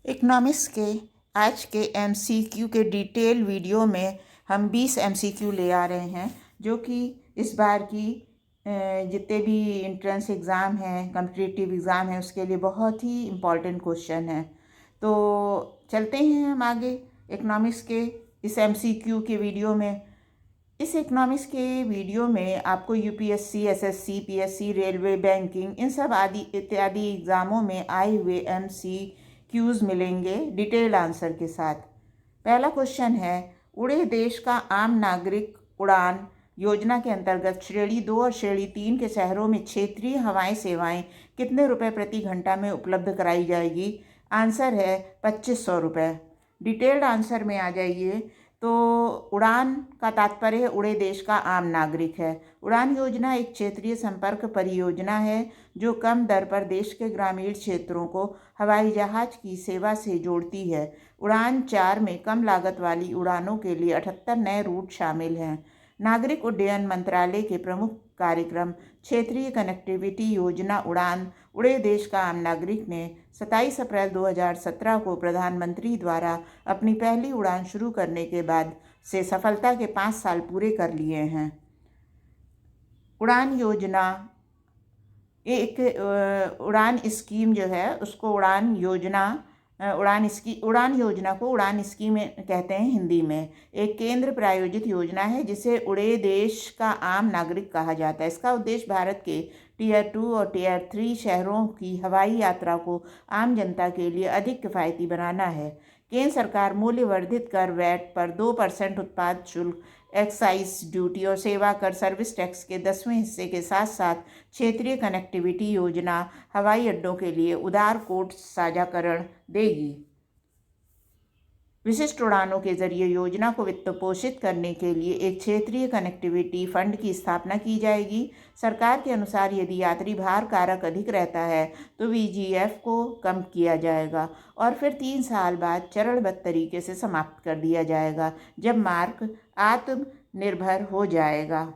Economics के आज के एमसीक्यू के डिटेल वीडियो में हम 20 एमसीक्यू ले आ रहे हैं, जो कि इस बार की जितने भी इंट्रेंस एग्ज़ाम हैं, कॉम्पिटिटिव एग्ज़ाम हैं, उसके लिए बहुत ही इम्पॉर्टेंट क्वेश्चन है। तो चलते हैं हम आगे इकोनॉमिक्स के इस एमसीक्यू के वीडियो में। इस इकोनॉमिक्स के वीडियो में आपको UPSC, SSC, PSC, railway, banking, इन सब आदि इत्यादि एग्ज़ामों में आए हुए एमसीक्यूज़ मिलेंगे डिटेल आंसर के साथ। पहला क्वेश्चन है, उड़े देश का आम नागरिक उड़ान योजना के अंतर्गत श्रेणी 2 और श्रेणी 3 के शहरों में क्षेत्रीय हवाई सेवाएं कितने रुपए प्रति घंटा में उपलब्ध कराई जाएगी? आंसर है 2500 रुपये। डिटेल्ड आंसर में आ जाइए तो उड़ान का तात्पर्य उड़े देश का आम नागरिक है। उड़ान योजना एक क्षेत्रीय संपर्क परियोजना है जो कम दर पर देश के ग्रामीण क्षेत्रों को हवाई जहाज की सेवा से जोड़ती है। उड़ान 4 में कम लागत वाली उड़ानों के लिए 78 नए रूट शामिल हैं। नागरिक उड्डयन मंत्रालय के प्रमुख कार्यक्रम क्षेत्रीय कनेक्टिविटी योजना उड़ान उड़े देश का आम नागरिक ने 27 अप्रैल 2017 को प्रधानमंत्री द्वारा अपनी पहली उड़ान शुरू करने के बाद से सफलता के 5 साल पूरे कर लिए हैं। उड़ान योजना एक उड़ान स्कीम जो है उसको उड़ान योजना को उड़ान स्कीम कहते हैं हिंदी में। एक केंद्र प्रायोजित योजना है जिसे उड़े देश का आम नागरिक कहा जाता है। इसका उद्देश्य भारत के टियर 2 और टियर 3 शहरों की हवाई यात्रा को आम जनता के लिए अधिक किफ़ायती बनाना है। केंद्र सरकार मूल्य वर्धित कर वैट पर 2% उत्पाद शुल्क, एक्साइज ड्यूटी और सेवा कर सर्विस टैक्स के 10वें हिस्से के साथ साथ क्षेत्रीय कनेक्टिविटी योजना हवाई अड्डों के लिए उदार कोड साझाकरण देगी। विशिष्ट उड़ानों के जरिए योजना को वित्त पोषित करने के लिए एक क्षेत्रीय कनेक्टिविटी फंड की स्थापना की जाएगी। सरकार के अनुसार यदि यात्री भार कारक अधिक रहता है तो वीजीएफ को कम किया जाएगा और फिर 3 साल बाद चरणबद्ध तरीके से समाप्त कर दिया जाएगा जब मार्ग आत्मनिर्भर हो जाएगा।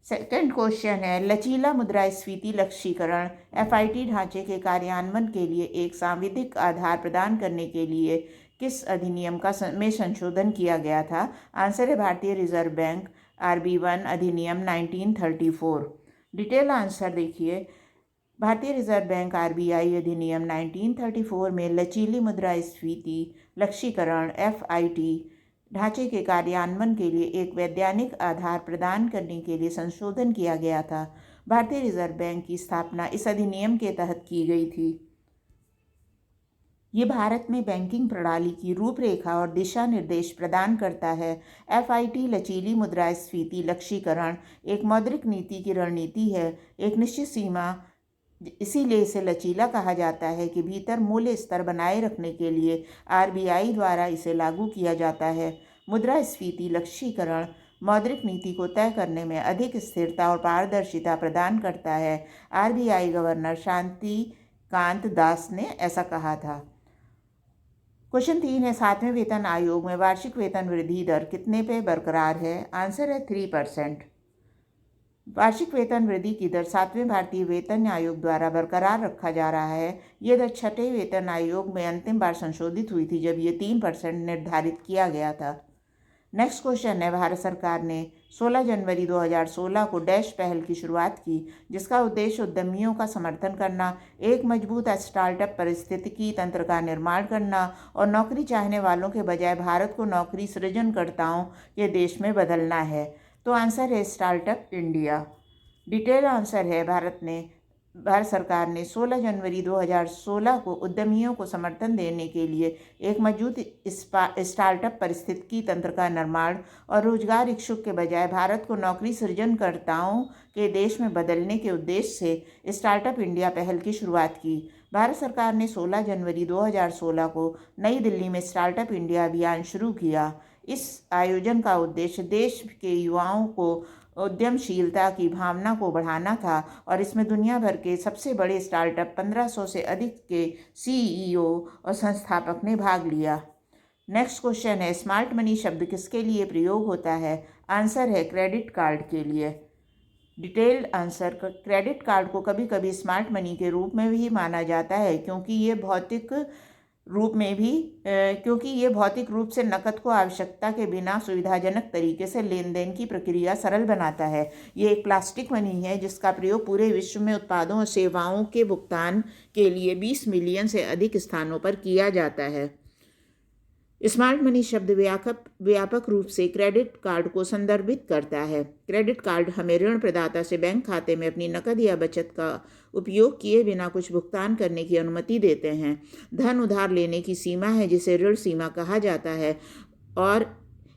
सेकंड क्वेश्चन है, लचीला मुद्रास्फीति लक्ष्यीकरण एफआईटी ढांचे के कार्यान्वयन के लिए एक सांविधिक आधार प्रदान करने के लिए किस अधिनियम में संशोधन किया गया था? आंसर है भारतीय रिजर्व बैंक RB1 अधिनियम 1934। डिटेल आंसर देखिए, भारतीय रिजर्व बैंक RBI अधिनियम 1934 में लचीली मुद्रास्फीति लक्ष्यीकरण FIT ढांचे के कार्यान्वयन के लिए एक वैधानिक आधार प्रदान करने के लिए संशोधन किया गया था। भारतीय रिजर्व बैंक की स्थापना इस अधिनियम के तहत की गई थी। ये भारत में बैंकिंग प्रणाली की रूपरेखा और दिशा निर्देश प्रदान करता है। FIT लचीली मुद्रास्फीति लक्ष्यीकरण एक मौद्रिक नीति की रणनीति है। एक निश्चित सीमा, इसीलिए इसे लचीला कहा जाता है, कि भीतर मूल्य स्तर बनाए रखने के लिए RBI द्वारा इसे लागू किया जाता है। मुद्रास्फीति लक्ष्यीकरण मौद्रिक नीति को तय करने में अधिक स्थिरता और पारदर्शिता प्रदान करता है। RBI गवर्नर शांतिकांत दास ने ऐसा कहा था। क्वेश्चन 3 है, 7वें वेतन आयोग में वार्षिक वेतन वृद्धि दर कितने पे बरकरार है? आंसर है 3%। वार्षिक वेतन वृद्धि की दर 7वें भारतीय वेतन आयोग द्वारा बरकरार रखा जा रहा है। ये दर 6ठे वेतन आयोग में अंतिम बार संशोधित हुई थी जब ये 3% निर्धारित किया गया था। नेक्स्ट क्वेश्चन है, भारत सरकार ने 16 जनवरी 2016 को डैश पहल की शुरुआत की जिसका उद्देश्य उद्यमियों का समर्थन करना, एक मजबूत स्टार्टअप पारिस्थितिकी तंत्र का निर्माण करना और नौकरी चाहने वालों के बजाय भारत को नौकरी सृजनकर्ताओं के देश में बदलना है। तो आंसर है स्टार्टअप इंडिया। डिटेल आंसर है, भारत सरकार ने 16 जनवरी 2016 को उद्यमियों को समर्थन देने के लिए एक मजबूत स्टार्टअप पारिस्थितिकी तंत्र का निर्माण और रोजगार इच्छुक के बजाय भारत को नौकरी सृजनकर्ताओं के देश में बदलने के उद्देश्य से स्टार्टअप इंडिया पहल की शुरुआत की। भारत सरकार ने 16 जनवरी 2016 को नई दिल्ली में स्टार्टअप इंडिया अभियान शुरू किया। इस आयोजन का उद्देश्य देश के युवाओं को उद्यमशीलता की भावना को बढ़ाना था और इसमें दुनिया भर के सबसे बड़े स्टार्टअप 1500 से अधिक के CEO और संस्थापक ने भाग लिया। नेक्स्ट क्वेश्चन है, स्मार्ट मनी शब्द किसके लिए प्रयोग होता है? आंसर है क्रेडिट कार्ड के लिए। डिटेल्ड आंसर, क्रेडिट कार्ड को कभी कभी स्मार्ट मनी के रूप में भी माना जाता है क्योंकि ये भौतिक रूप में भी क्योंकि ये भौतिक रूप से नकद को आवश्यकता के बिना सुविधाजनक तरीके से लेन देन की प्रक्रिया सरल बनाता है। ये एक प्लास्टिक मनी है जिसका प्रयोग पूरे विश्व में उत्पादों और सेवाओं के भुगतान के लिए 20 मिलियन से अधिक स्थानों पर किया जाता है। स्मार्ट मनी शब्द व्यापक रूप से क्रेडिट कार्ड को संदर्भित करता है। क्रेडिट कार्ड हमें ऋण प्रदाता से बैंक खाते में अपनी नकद या बचत का उपयोग किए बिना कुछ भुगतान करने की अनुमति देते हैं। धन उधार लेने की सीमा है जिसे ऋण सीमा कहा जाता है और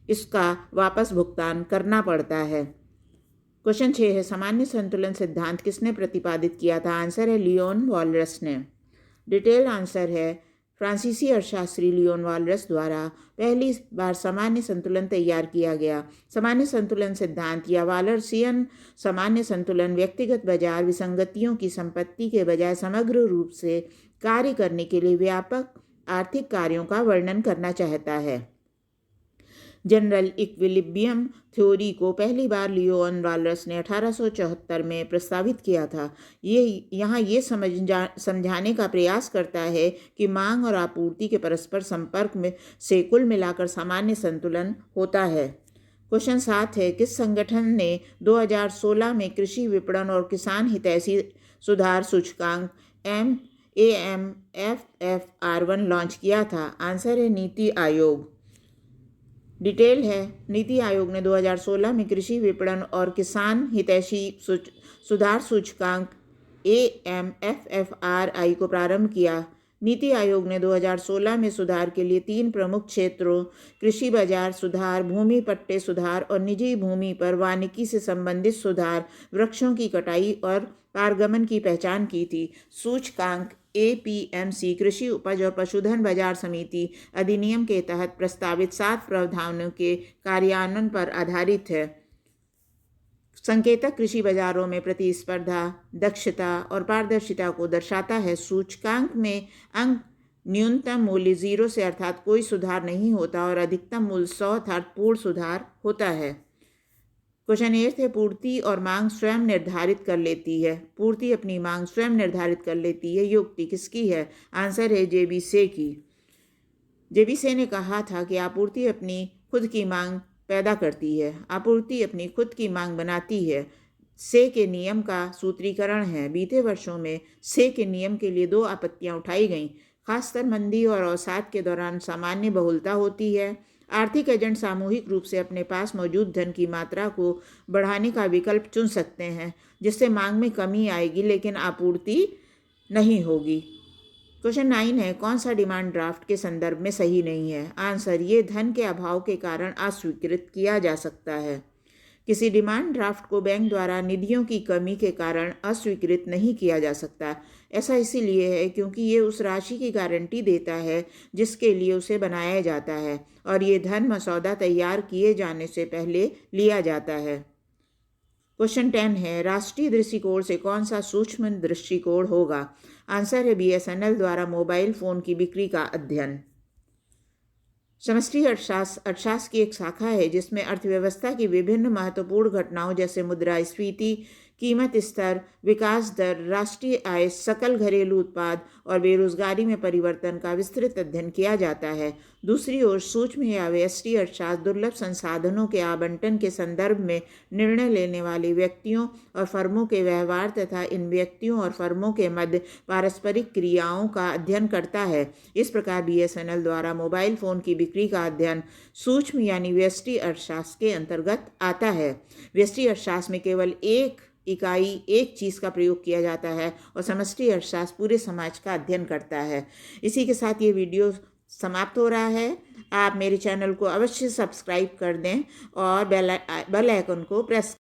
इसका वापस भुगतान करना पड़ता है। क्वेश्चन 6 है, सामान्य संतुलन सिद्धांत किसने प्रतिपादित किया था? आंसर है लियोन वॉलरस ने। डिटेल आंसर है फ्रांसीसी अर्थशास्त्री लियोन वॉलरस द्वारा पहली बार सामान्य संतुलन तैयार किया गया। सामान्य संतुलन सिद्धांत या वॉलरसियन सामान्य संतुलन व्यक्तिगत बाजार विसंगतियों की संपत्ति के बजाय समग्र रूप से कार्य करने के लिए व्यापक आर्थिक कार्यों का वर्णन करना चाहता है। जनरल इक्विलिब्रियम थ्योरी को पहली बार लियोन वॉलरस ने 1874 में प्रस्तावित किया था। ये समझाने का प्रयास करता है कि मांग और आपूर्ति के परस्पर संपर्क में से कुल मिलाकर सामान्य संतुलन होता है। क्वेश्चन 7 है, किस संगठन ने 2016 में कृषि विपणन और किसान हितैषी सुधार सूचकांक AMFFR1 लॉन्च किया था? आंसर है नीति आयोग। डिटेल है, नीति आयोग ने 2016 में कृषि विपणन और किसान हितैषी सुधार सूचकांक AMFFRI को प्रारंभ किया। नीति आयोग ने 2016 में सुधार के लिए 3 प्रमुख क्षेत्रों कृषि बाजार सुधार, भूमि पट्टे सुधार और निजी भूमि पर वानिकी से संबंधित सुधार, वृक्षों की कटाई और पारगमन की पहचान की थी। सूचकांक APMC कृषि उपज और पशुधन बाजार समिति अधिनियम के तहत प्रस्तावित 7 प्रावधानों के कार्यान्वयन पर आधारित है। संकेतक कृषि बाजारों में प्रतिस्पर्धा, दक्षता और पारदर्शिता को दर्शाता है। सूचकांक में अंक न्यूनतम मूल्य 0 से अर्थात कोई सुधार नहीं होता और अधिकतम मूल्य 100 अर्थात पूर्ण सुधार होता है। क्वेश्चन 8 है, पूर्ति और मांग स्वयं निर्धारित कर लेती है। पूर्ति अपनी मांग स्वयं निर्धारित कर लेती है, ये उक्ति किसकी है? आंसर है JB से की। JB से ने कहा था कि आपूर्ति अपनी खुद की मांग पैदा करती है, आपूर्ति अपनी खुद की मांग बनाती है। से के नियम का सूत्रीकरण है। बीते वर्षों में से के नियम के लिए 2 आपत्तियां उठाई गईं। खासकर मंदी और अवसाद के दौरान सामान्य बहुलता होती है। आर्थिक एजेंट सामूहिक रूप से अपने पास मौजूद धन की मात्रा को बढ़ाने का विकल्प चुन सकते हैं, जिससे मांग में कमी आएगी लेकिन आपूर्ति नहीं होगी। क्वेश्चन 9 है, कौन सा डिमांड ड्राफ्ट के संदर्भ में सही नहीं है? आंसर, ये धन के अभाव के कारण अस्वीकृत किया जा सकता है। किसी डिमांड ड्राफ्ट को बैंक द्वारा निधियों की कमी के कारण अस्वीकृत नहीं किया जा सकता। ऐसा इसीलिए है क्योंकि ये उस राशि की गारंटी देता है जिसके लिए उसे बनाया जाता है और ये धन मसौदा तैयार किए जाने से पहले लिया जाता है। क्वेश्चन 10 है, राष्ट्रीय दृष्टिकोण से कौन सा सूक्ष्म दृष्टिकोण होगा? आंसर है BSNL द्वारा मोबाइल फ़ोन की बिक्री का अध्ययन। समष्टि अर्थशास्त्र की एक शाखा है जिसमें अर्थव्यवस्था की विभिन्न महत्वपूर्ण घटनाओं जैसे मुद्रास्फीति, कीमत स्तर, विकास दर, राष्ट्रीय आय, सकल घरेलू उत्पाद और बेरोजगारी में परिवर्तन का विस्तृत अध्ययन किया जाता है। दूसरी ओर सूक्ष्म या व्यष्टि अर्थशास्त्र दुर्लभ संसाधनों के आवंटन के संदर्भ में निर्णय लेने वाले व्यक्तियों और फर्मों के व्यवहार तथा इन व्यक्तियों और फर्मों के मध्य पारस्परिक क्रियाओं का अध्ययन करता है। इस प्रकार BSNL द्वारा मोबाइल फ़ोन की बिक्री का अध्ययन सूक्ष्म यानी व्यष्टि अर्थशास्त्र के अंतर्गत आता है। व्यष्टि अर्थशास्त्र में केवल एक चीज़ का प्रयोग किया जाता है और समष्टि अर्थशास्त्र पूरे समाज का अध्ययन करता है। इसी के साथ ये वीडियो समाप्त हो रहा है। आप मेरे चैनल को अवश्य सब्सक्राइब कर दें और बेल आइकन को प्रेस